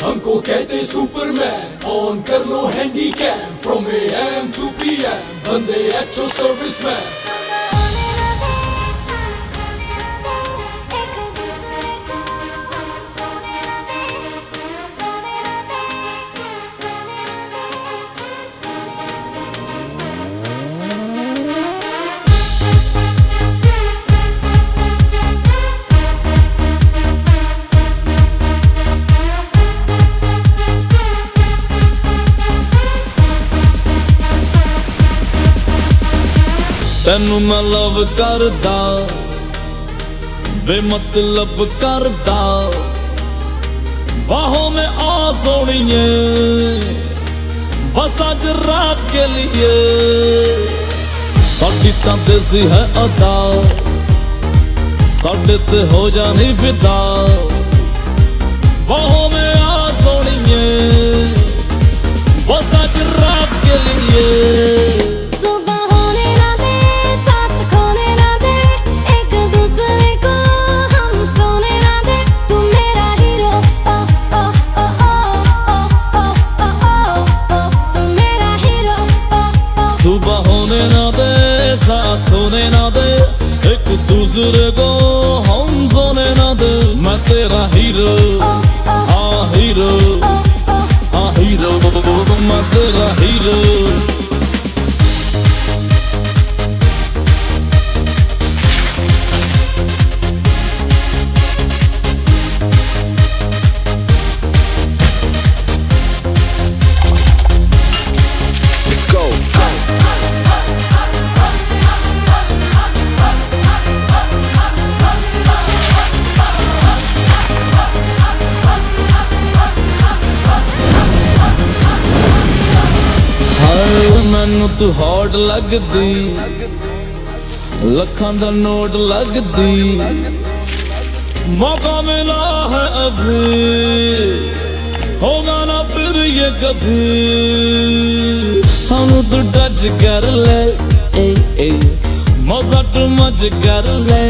हमको कहते superman, on कर लो handy cam, from AM to PM बंदे एक्चुअल सर्विसमैन। ਤੈਨੂੰ ਮੈਂ ਲਵ ਕਰਦਾ, ਬੇਮਤਲਬ ਕਰਦਾ, ਬਾਹੋਂ में आ सोनिए बस आज रात के लिए। साडी तां देसी है अदा, साडे ते हो जानी फिदा, बाहों में आ सोनिए बस आज रात के लिए। सुबह होने ना दे, साथ होने ना दे, एक दूसरे को हम सोने ना दे। मैं तेरा हीरो, हाँ हीरो, हाँ हीरो, मैं तेरा हीरो। मैनू तू हॉट लगदी, लखां दा नोट लगदी, मौका मिला है अभी, होगा ना फिर ये कभी। सानू तू टच कर ले, मजा टू मच कर ले।